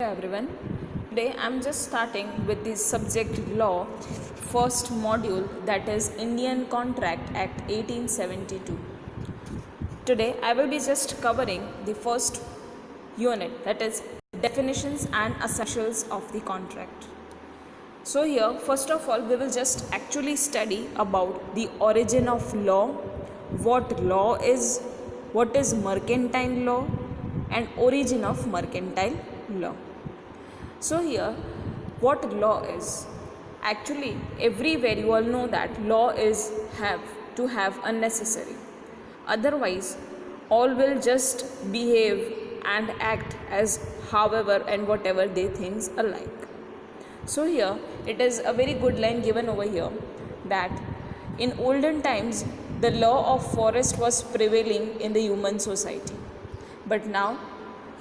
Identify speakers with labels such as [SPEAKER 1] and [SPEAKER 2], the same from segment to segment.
[SPEAKER 1] Hello everyone. Today I'm just starting with the subject law, first module, that is Indian Contract Act 1872. Today I will be just covering the first unit, that is definitions and essentials of the contract. So here first of all we will just actually study about the origin of law, what law is, what is mercantile law, and origin of mercantile law. So here what law is? Actually everywhere you all know that law is have unnecessary. Otherwise all will just behave and act as however and whatever they think alike. So here it is a very good line given over here that in olden times the law of forest was prevailing in the human society. But now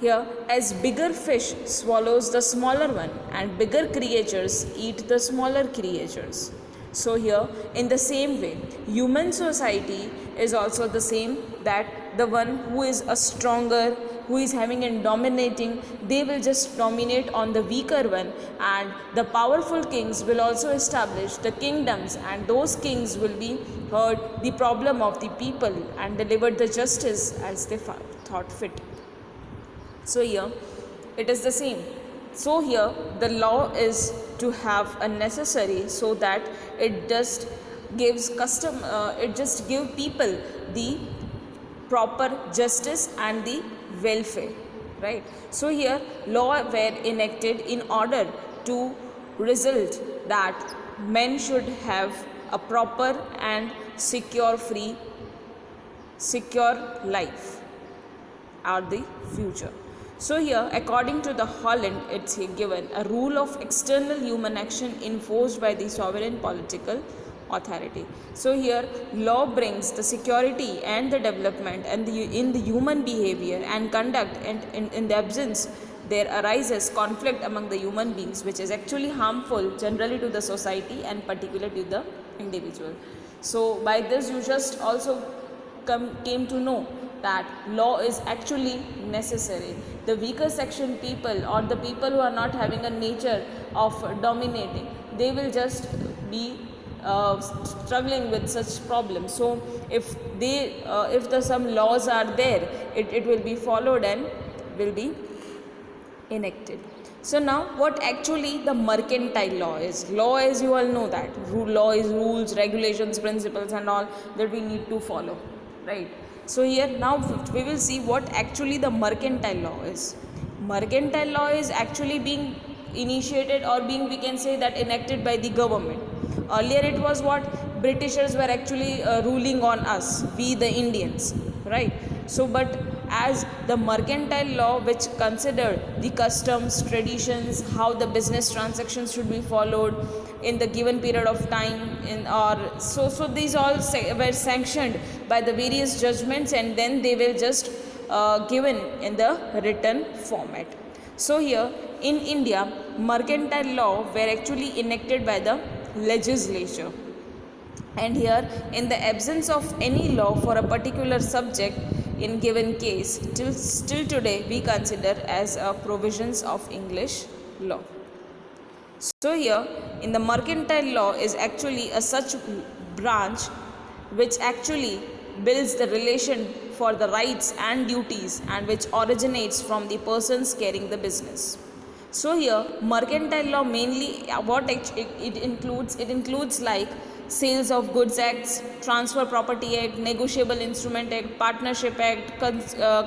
[SPEAKER 1] here as bigger fish swallows the smaller one and bigger creatures eat the smaller creatures. So here in the same way human society is also the same, that the one who is a stronger, who is having and dominating, they will just dominate on the weaker one, and the powerful kings will also establish the kingdoms, and those kings will be heard the problem of the people and delivered the justice as they thought fit. So here it is the same. So here the law is to have a necessary, so that it just gives it just give people the proper justice and the welfare, right? So here law were enacted in order to result that men should have a proper and secure life or the future. So here according to the Holland, it's given a rule of external human action enforced by the sovereign political authority. So here law brings the security and the development and in the human behavior and conduct, and in the absence there arises conflict among the human beings, which is actually harmful generally to the society and particularly to the individual. So by this you just also came to know that law is actually necessary. The weaker section people or the people who are not having a nature of dominating, they will just be struggling with such problems. So if some laws are there, it will be followed and will be enacted. So now what actually the mercantile law is? Law, as you all know, that law is rules, regulations, principles and all that we need to follow, right? So here now we will see what actually the mercantile law is. Mercantile law is actually being initiated, or being, we can say that, enacted by the government. Earlier it was what Britishers were actually ruling on us, we the Indians, right? So but as the mercantile law, which considered the customs, traditions, how the business transactions should be followed in the given period of time, so these all were sanctioned by the various judgments, and then they were just given in the written format. So here in India, mercantile law were actually enacted by the legislature, and here in the absence of any law for a particular subject in given case, still today we consider as provisions of English law. So here in the mercantile law is actually a such branch which actually builds the relation for the rights and duties, and which originates from the persons carrying the business. So here mercantile law mainly what it includes like Sales of Goods Acts, Transfer Property Act, Negotiable Instrument Act, Partnership Act,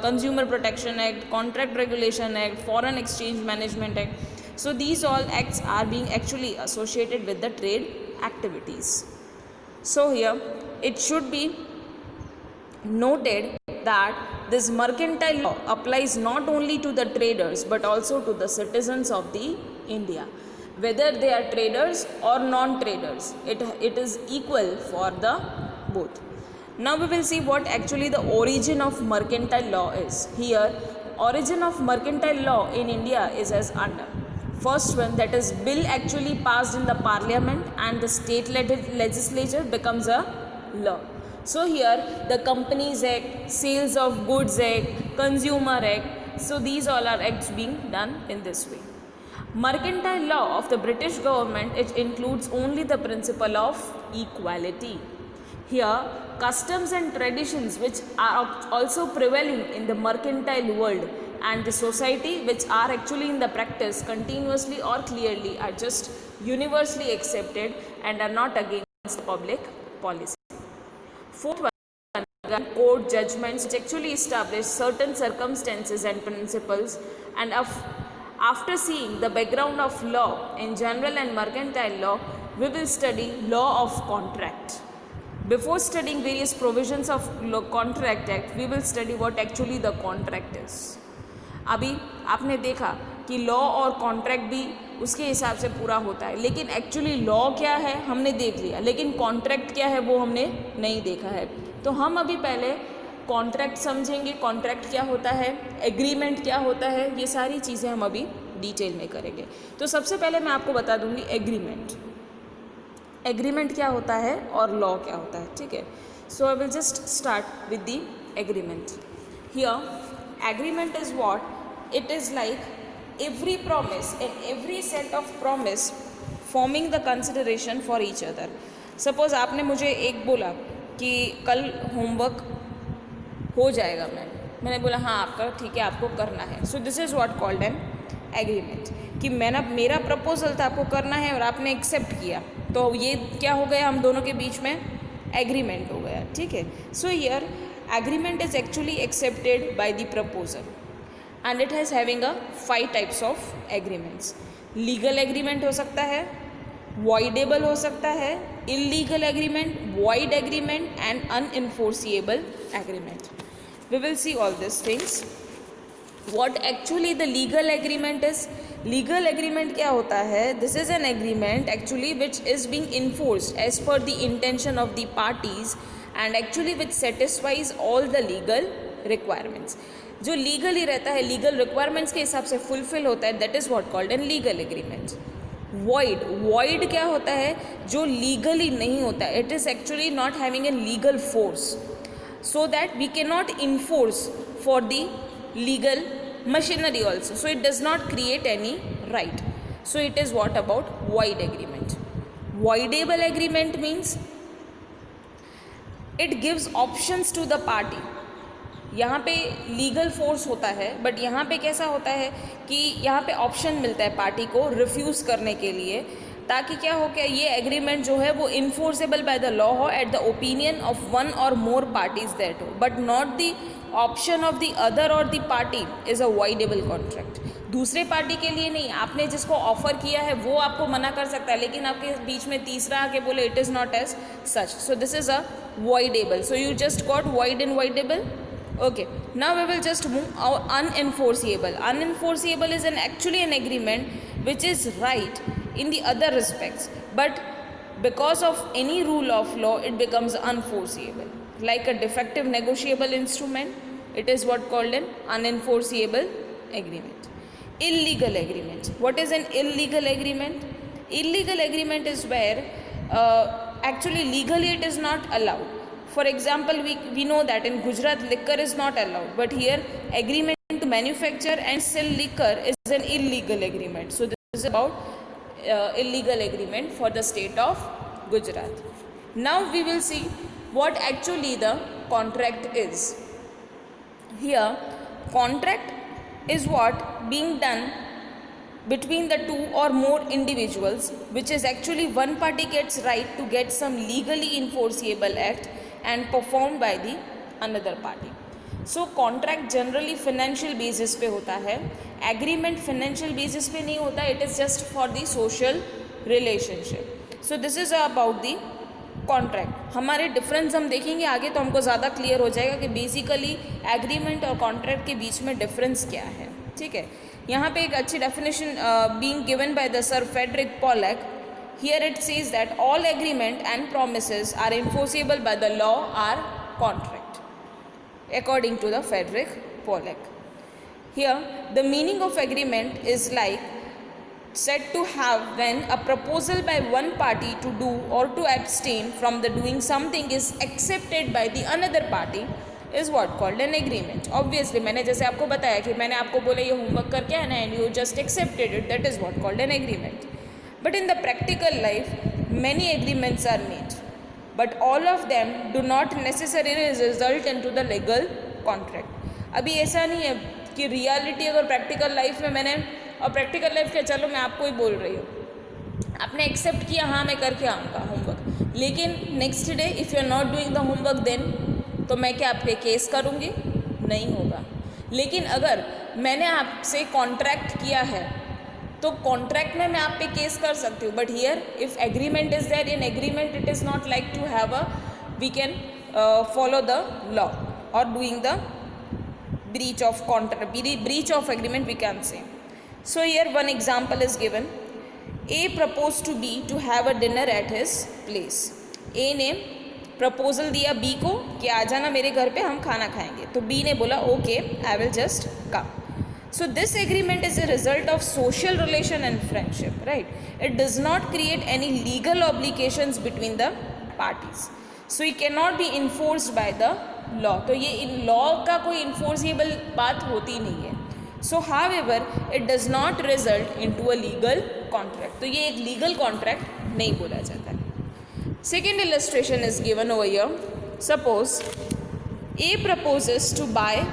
[SPEAKER 1] Consumer Protection Act, Contract Regulation Act, Foreign Exchange Management Act. So these all acts are being actually associated with the trade activities. So here it should be noted that this mercantile law applies not only to the traders but also to the citizens of the India, whether they are traders or non-traders. It is equal for the both. Now we will see what actually the origin of mercantile law is. Here origin of mercantile law in India is as under. First one, that is bill actually passed in the parliament and the state legislature becomes a law. So here the Companies Act, Sales of Goods Act, Consumer Act, So these all are acts being done in this way. Mercantile law of the British government, it includes only the principle of equality. Here, customs and traditions which are also prevailing in the mercantile world and the society which are actually in the practice continuously or clearly are just universally accepted and are not against public policy. Fourth one, court judgments which actually establish certain circumstances and principles, and after seeing the background of law in general and mercantile law, we will study law of contract. Before studying various provisions of contract act, we will study what actually the contract is. अभी आपने देखा कि law और contract भी उसके हिसाब से पूरा होता है, लेकिन एक्चुअली लॉ क्या है हमने देख लिया, लेकिन कॉन्ट्रैक्ट क्या है वो हमने नहीं देखा है. तो हम अभी पहले कॉन्ट्रैक्ट समझेंगे, कॉन्ट्रैक्ट क्या होता है, एग्रीमेंट क्या होता है, ये सारी चीज़ें हम अभी डिटेल में करेंगे. तो सबसे पहले मैं आपको बता दूंगी एग्रीमेंट. एग्रीमेंट क्या होता है और लॉ क्या होता है, ठीक है. So I will just start with the agreement. Here agreement is what it is like every promise and every set of promise forming the consideration for each other. Suppose आपने मुझे एक बोला कि कल होमवर्क हो जाएगा, मैंने बोला हाँ आपका ठीक है आपको करना है. सो this is what called an agreement, कि मेरा प्रपोजल था आपको करना है और आपने एक्सेप्ट किया, तो ये क्या हो गया हम दोनों के बीच में एग्रीमेंट हो गया, ठीक है. So here agreement is actually accepted by the proposal and it has having a 5 types of agreements. Legal agreement हो सकता है, voidable हो सकता है, illegal agreement, void agreement and unenforceable agreement. We will see all these things. What actually the legal agreement is? Legal agreement क्या होता है? This is an agreement actually which is being enforced as per the intention of the parties and actually which satisfies all the legal requirements. जो legally रहता है, legal requirements के हिसाब से fulfil होता है, that is what called an legal agreement. Void क्या होता है? जो लीगली नहीं होता, it is actually not having an legal force, so that we can not enforce for the legal machinery also, so it does not create any right. So it is what about void agreement. Voidable agreement means it gives options to the party. यहाँ पे legal force होता है, but यहाँ पे कैसा होता है कि यहाँ पे ऑप्शन मिलता है पार्टी को रिफ्यूज़ करने के लिए, ताकि क्या हो क्या ये एग्रीमेंट जो है वो इन्फोर्सेबल बाय द लॉ हो at the opinion of one और मोर पार्टीज दैट हो, but not the option of the other और the party is a voidable contract. दूसरे पार्टी के लिए नहीं, आपने जिसको ऑफर किया है वो आपको मना कर सकता है, लेकिन आपके बीच में तीसरा आके बोले it is not as such. So this is a voidable. So you just got void and voidable. Okay, now we will just move our unenforceable. Unenforceable is actually an agreement which is right in the other respects, but because of any rule of law it becomes unenforceable. Like a defective negotiable instrument, it is what called an unenforceable agreement. Illegal agreement. What is an illegal agreement? Illegal agreement is where actually legally it is not allowed. For example, we know that in Gujarat liquor is not allowed, but here agreement to manufacture and sell liquor is an illegal agreement. So this is about illegal agreement for the state of Gujarat. Now we will see what actually the contract is. Here contract is what being done between the two or more individuals, which is actually one party gets right to get some legally enforceable act and performed by the another party. So contract generally financial basis पे होता है, agreement financial basis पे नहीं होता, it is just for the social relationship. So this is about the contract. हमारे difference हम देखेंगे आगे तो हमको ज़्यादा क्लियर हो जाएगा कि बेसिकली एग्रीमेंट और कॉन्ट्रैक्ट के बीच में डिफरेंस क्या है, ठीक है. यहाँ पे एक अच्छी definition being given by the sir Frederick Pollock. Here it says that all agreement and promises are enforceable by the law are contract, according to the Frederick Pollack. Here the meaning of agreement is like said to have when a proposal by one party to do or to abstain from the doing something is accepted by the another party is what called an agreement. Obviously मैंने जैसे आपको बताया कि मैंने आपको बोला ये homework करके आना and you just accepted it, that is what called an agreement. But in the practical life many agreements are made, but all of them do not necessarily result in to the legal contract. अभी ऐसा नहीं है कि reality अगर practical life में मैंने, और practical life के चलो मैं आपको ही बोल रही हूँ, आपने एक्सेप्ट किया हाँ मैं करके आऊँगा होमवर्क, लेकिन next day if you are not doing the homework then, तो मैं क्या आप पे केस करूँगी? नहीं होगा. लेकिन अगर मैंने आपसे कॉन्ट्रैक्ट किया है तो कॉन्ट्रैक्ट में मैं आप पे केस कर सकती हूँ. But here if agreement is there, in agreement it is not like to have a, we can follow the law और doing the breach of contract, breach of agreement we can say. So here one example is given. A proposed to B to have a dinner at his place. A ने proposal दिया B को कि आ जाना मेरे घर पे हम खाना खाएंगे. तो B ने बोला okay I will just come. So this agreement is a result of social relation and friendship, right? It does not create any legal obligations between the parties. So it cannot be enforced by the law. तो ये in law का कोई enforceable बात होती नहीं है. So however it does not result in to a legal contract. तो ये एक लीगल कॉन्ट्रैक्ट नहीं बोला जाता है. Second illustration is given over here. Suppose A proposes to buy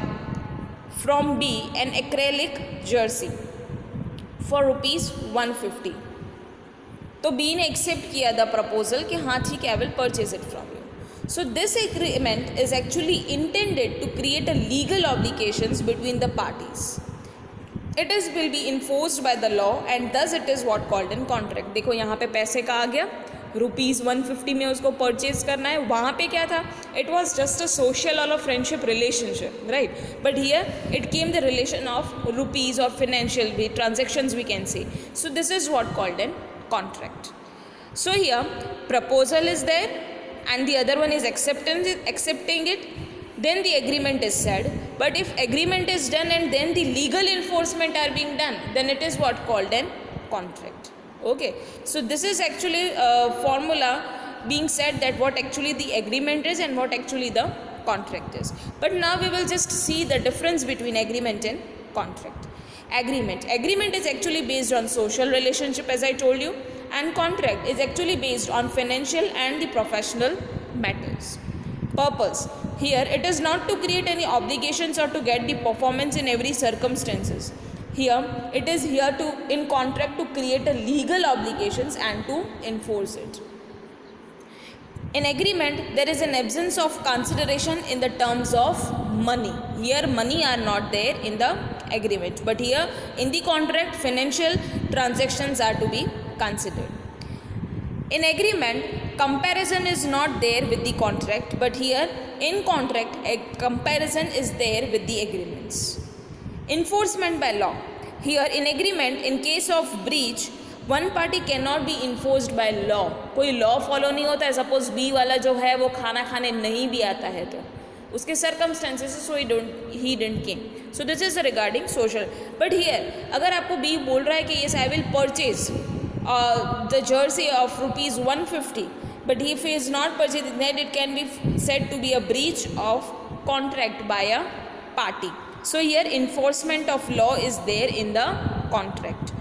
[SPEAKER 1] from B an acrylic jersey for ₹150. तो बी ने accept किया द प्रपोजल कि हाँ ठीक है आई will purchase it from you. So this agreement is actually intended to create a legal obligations between the parties. It is will be enforced by the law and thus it is what called in contract. देखो यहाँ पे पैसे का आ गया, ₹150 में उसको purchase करना है. वहाँ पे क्या था? It was just a social or a friendship relationship, right? But here it came the relation of rupees or financial transactions we can say. So this is what called in contract. So here proposal is there and the other one is accepting it, then the agreement is said. But if agreement is done and then the legal enforcement are being done, then it is what called an contract. Okay, so this is actually a formula being said that what actually the agreement is and what actually the contract is. But now we will just see the difference between agreement and contract. Agreement is actually based on social relationship, as I told you, and contract is actually based on financial and the professional matters. Purpose here, it is not to create any obligations or to get the performance in every circumstances. Here it is here to in contract to create a legal obligations and to enforce it. In agreement there is an absence of consideration in the terms of money. Here money are not there in the agreement, but here in the contract financial transactions are to be considered. In agreement comparison is not there with the contract, but here in contract a comparison is there with the agreements. Enforcement by law. Here in agreement in case of breach one party cannot be enforced by law. कोई law follow नहीं होता है. Suppose B वाला जो है वो खाना खाने नहीं भी आता है तो उसके circumstances so he didn't came. So this is regarding social. But here अगर आपको बी बोल रहा है कि yes I will purchase the jersey of ₹150, but if he is not purchase then it can be said to be a breach of contract by a party. So here enforcement of law is there in the contract.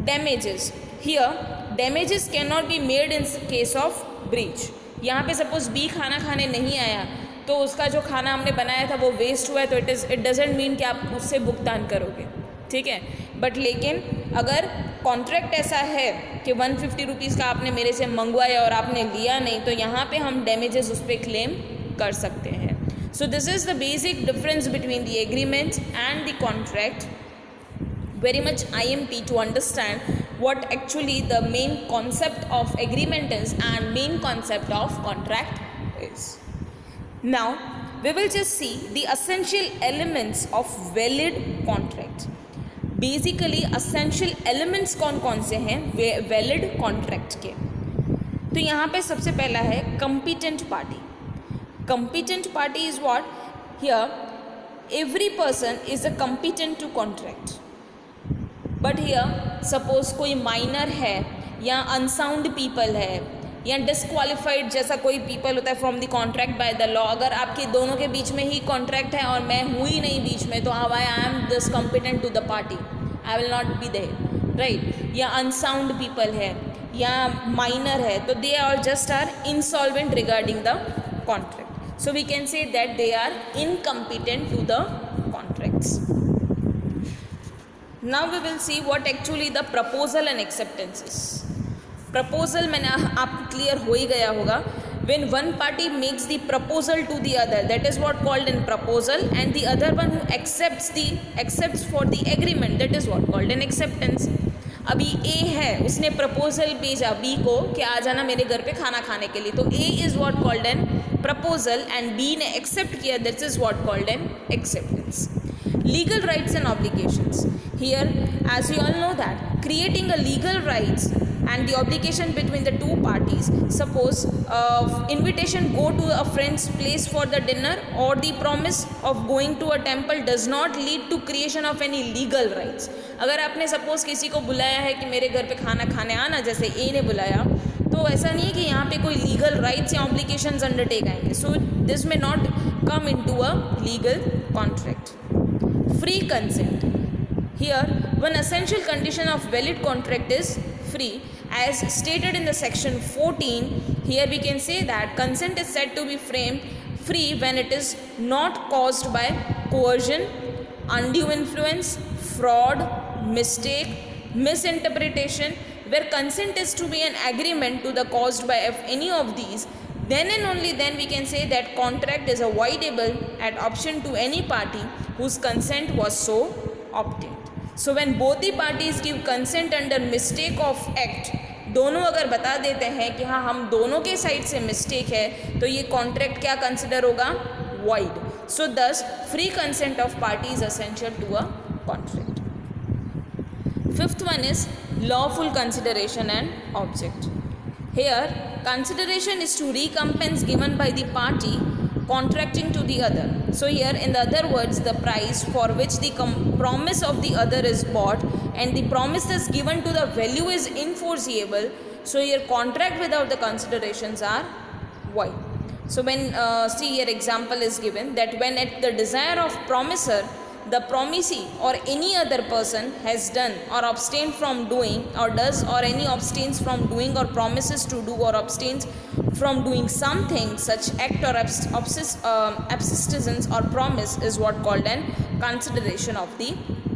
[SPEAKER 1] Damages. Here damages cannot be made in case of breach. यहाँ पे suppose B खाना खाने नहीं आया तो उसका जो खाना हमने बनाया था वो वेस्ट हुआ है तो इट डजेंट मीन कि आप उससे भुगतान करोगे. ठीक है. बट लेकिन अगर कॉन्ट्रैक्ट ऐसा है कि ₹150 का आपने मेरे से मंगवाया और आपने लिया नहीं तो यहाँ पे हम डैमेजेस उस पर क्लेम कर सकते हैं. सो this is the basic difference between the agreement and the contract. Very much IMP to understand what actually the main concept of agreement is and main concept of contract is. Now we will just see the essential elements of valid contract. Basically essential elements कौन कौन से हैं valid contract के. तो यहाँ पे सबसे पहला है competent party. Competent party is what? Here every person is a competent to contract. But here suppose कोई माइनर है या अनसाउंड पीपल है या डिसक्वालिफाइड जैसा कोई पीपल होता है from the contract by the law. अगर आपके दोनों के बीच में ही कॉन्ट्रैक्ट है और मैं हूँ ही नहीं बीच में, तो I am discompetent to the party, I will not be there, right. या अनसाउंड पीपल है या माइनर है, तो they are just are insolvent regarding the contract, so we can say that they are incompetent to the contracts. Now we will see what actually the proposal and acceptances. Proposal मैंने आपको clear हो ही गया होगा, when one party makes the proposal to the other, that is what called in proposal, and the other one who accepts for the agreement, that is what called in acceptance। अभी A है, उसने proposal भेजा B को कि आ जाना मेरे घर पे खाना खाने के लिए, तो A is what called an proposal and B ने accept किया, that is what called an acceptance। Legal rights and obligations, here as you all know that creating a legal rights and the obligation between the two parties, suppose invitation go to a friend's place for the dinner or the promise of going to a temple does not lead to creation of any legal rights। अगर आपने suppose किसी को बुलाया है कि मेरे घर पे खाना खाने आना, जैसे ए ने बुलाया, तो ऐसा नहीं है कि यहाँ पे कोई लीगल राइट्स या ऑब्लिगेशंस अंडरटेक आएंगे, सो दिस में not come into a legal contract. Free consent, here one essential condition of valid contract is free, as stated in the section 14। here we can say that consent is said to be free when it is not caused by coercion, undue influence, fraud, mistake, misinterpretation। where consent is to be an agreement to the caused by any of these, then and only then we can say that contract is avoidable at option to any party whose consent was so obtained। so when both the parties give consent under mistake of act, दोनों अगर बता देते हैं कि हाँ हम दोनों के साइड से मिस्टेक है, तो ये कॉन्ट्रैक्ट क्या कंसिडर होगा, void। so thus free consent of party is essential to a contract। fifth one is lawful consideration and object। here consideration is to recompense given by the party contracting to the other, so here in the other words the price for which the promise of the other is bought and the promise is given to the value is enforceable, so here contract without the considerations are void। so when see here example is given that when at the desire of promiser the promisee or any other person has done or abstained from doing or does or any abstains from doing or promises to do or abstains from doing something, such act or absistence or promise is what called an consideration of the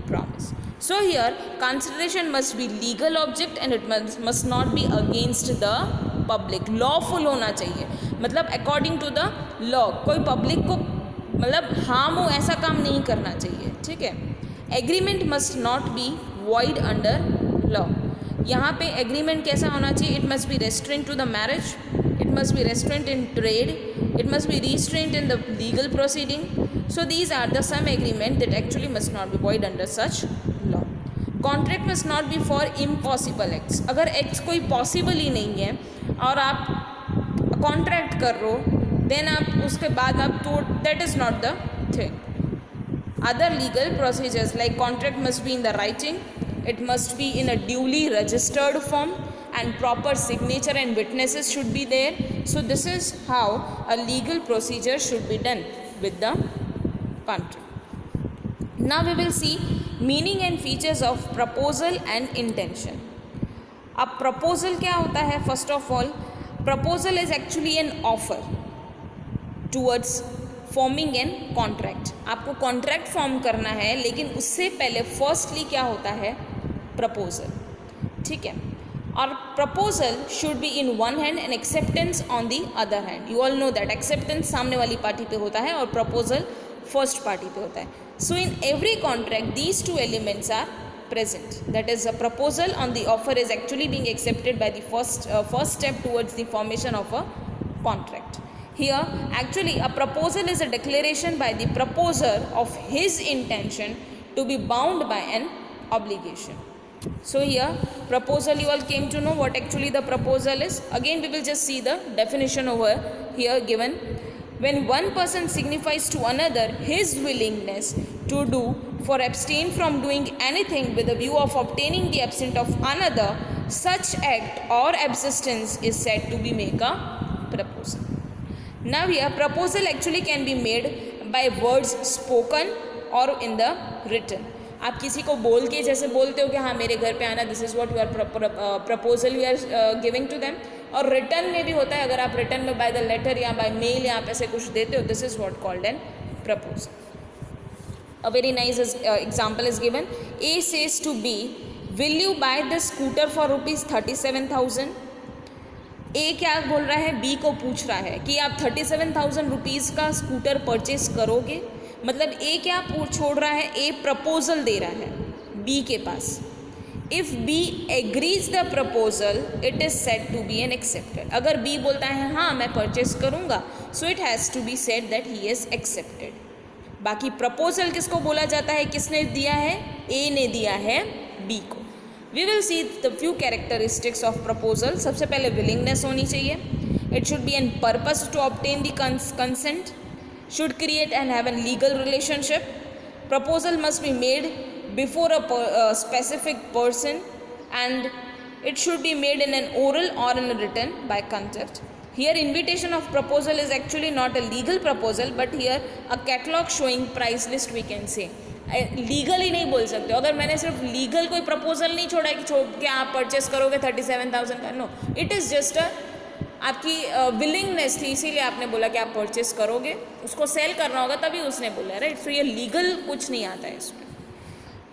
[SPEAKER 1] promise। so here consideration must be legal object and it must not be against the public, lawful होना चाहिए, मतलब according to the law, कोई public को मतलब harm हो ऐसा काम नहीं करना चाहिए, ठीक है। Agreement must not be void under law, यहाँ पे एग्रीमेंट कैसा होना चाहिए, it must be restraint to the marriage, it must be restraint in trade, it must be restraint in the legal proceeding, so these are the some agreement that actually must not be void under such law. Contract must not be for impossible acts, अगर acts कोई possible ही नहीं है और आप contract कर रहे हो, देन आप उसके बाद आप तो that is not the thing. Other legal procedures like contract must be in the writing, it must be in a duly registered form and proper signature and witnesses should be there, so this is how a legal procedure should be done with the contract। now we will see meaning and features of proposal and intention। अब proposal क्या होता है, first of all proposal is actually an offer towards forming an contract, आपको contract form करना है, लेकिन उससे पहले फर्स्टली क्या होता है, प्रपोजल, ठीक है। और proposal should be in one hand and acceptance on the other hand, you all know that acceptance सामने वाली पार्टी पे होता है और प्रपोजल फर्स्ट पार्टी पे होता है। So in every contract these two elements are present, that is a proposal on the offer is actually being accepted by the first step towards the formation of a contract। Here actually a proposal is a declaration by the proposer of his intention to be bound by an obligation। so here proposal, you all came to know what actually the proposal is, again we will just see the definition over here given, when one person signifies to another his willingness to do for abstain from doing anything with a view of obtaining the absent of another such act or substance is said to be make a proposal. Now here proposal actually can be made by words spoken or in the written. आप किसी को बोल के जैसे बोलते हो कि हाँ मेरे घर पे आना, this is what your proposal you are giving to them. और रिटर्न में भी होता है, अगर आप रिटर्न में बाय द लेटर या बाय मेल या आप ऐसे कुछ देते हो, this is what called an proposal. A very nice example is given. A says to B, will you buy the scooter for rupees 37,000? A क्या बोल रहा है, B को पूछ रहा है कि आप 37,000 रुपीज़ का स्कूटर परचेस करोगे. मतलब A क्या छोड़ रहा है, A प्रपोजल दे रहा है B के पास. If B agrees the proposal, it is said to be an accepted. अगर B बोलता है हाँ मैं परचेस करूँगा, so it has to be said that he is accepted. बाकी प्रपोजल किसको बोला जाता है, किसने दिया है, ए ने दिया है बी को. We will see the few characteristics of proposal. सबसे पहले विलिंगनेस होनी चाहिए. It should be an purpose to obtain the consent, should create and have an legal relationship. Proposal must be made before a specific person and it should be made in an oral or in a written by contract. Here invitation of proposal is actually not a legal proposal, but here a catalog showing price list we can say. Legal ही नहीं बोल सकते. अगर मैंने सिर्फ legal कोई proposal नहीं छोड़ा कि आप परचेस करोगे 37,000 का, नो, इट इज़ जस्ट आपकी विलिंगनेस थी, इसीलिए आपने बोला कि आप परचेस करोगे. उसको सेल करना होगा तभी उसने बोला, राइट. सो ये लीगल कुछ नहीं आता है इसमें.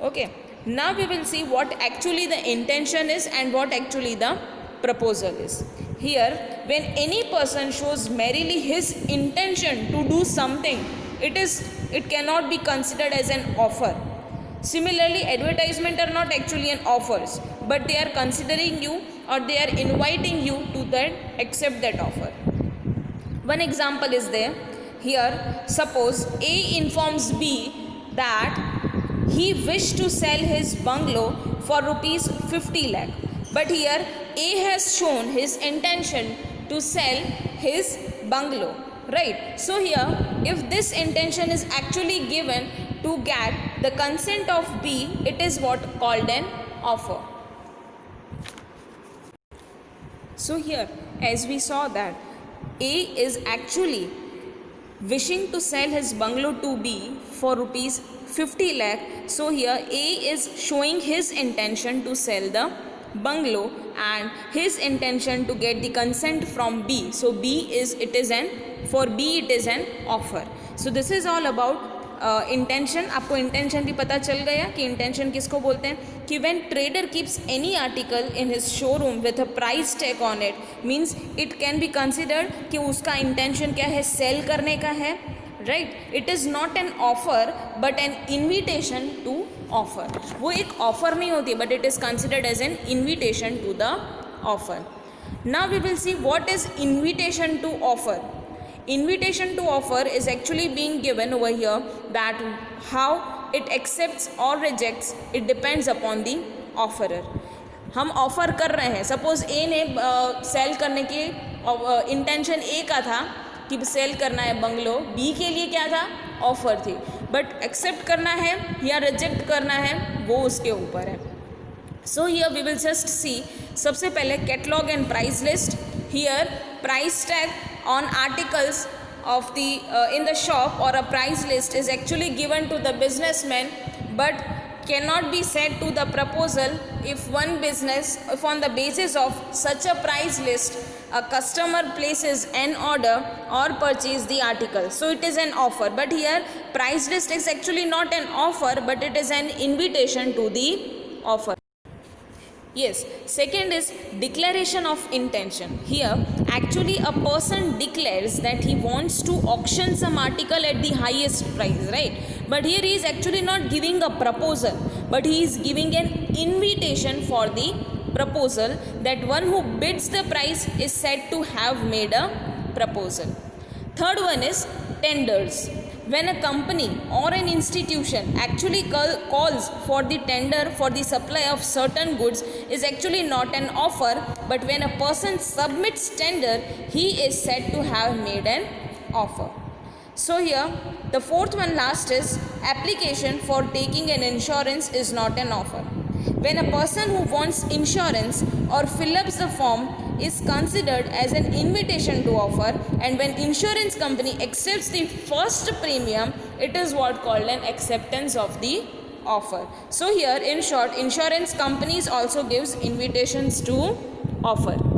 [SPEAKER 1] Okay, now we will see what actually the intention is and what actually the proposal is. Here when any person shows merely his intention to do something, it cannot be considered as an offer. Similarly, advertisement are not actually an offers, but they are considering you or they are inviting you to that accept that offer. One example is there. Here suppose A informs B that he wished to sell his bungalow for rupees 50 lakh, but here A has shown his intention to sell his bungalow, right. So here if this intention is actually given to get the consent of B, it is what called an offer. So here as we saw that A is actually wishing to sell his bungalow to B for rupees 50 lakh. So here A is showing his intention to sell the bungalow and his intention to get the consent from B. So for B it is an offer. So this is all about intention. आपको intention भी पता चल गया कि intention किसको बोलते हैं. कि when trader keeps any article in his showroom with a price tag on it, means it can be considered कि उसका intention क्या है, sell करने का है, right. It is not an offer but an invitation to offer. वो एक offer नहीं होती, but it is considered as an invitation to the offer. Now we will see what is invitation to offer. Invitation to offer is actually being given over here, that how it accepts or rejects, it depends upon the offerer. हम offer कर रहे हैं, suppose ए ने cell करने की intention ए का था कि सेल करना है बंगलो, बी के लिए क्या था, ऑफ़र थी, बट एक्सेप्ट करना है या रिजेक्ट करना है वो उसके ऊपर है. So here we will just see, सबसे पहले catalogue and price list. Here price tag on articles of the in the shop or a price list is actually given to the businessman, but cannot be said to the proposal if on the basis of such a price list a customer places an order or purchase the article. So it is an offer, but here price list is actually not an offer but it is an invitation to the offer. Yes, second is declaration of intention. Here actually a person declares that he wants to auction some article at the highest price, right. But here he is actually not giving a proposal, but he is giving an invitation for the proposal, that one who bids the price is said to have made a proposal. Third one is tenders. When a company or an institution actually calls for the tender for the supply of certain goods, is actually not an offer, but when a person submits tender, he is said to have made an offer. So here the fourth one last is application for taking an insurance is not an offer. When a person who wants insurance or fill ups the form is considered as an invitation to offer, and when insurance company accepts the first premium, it is what called an acceptance of the offer. So here in short, insurance companies also gives invitations to offer.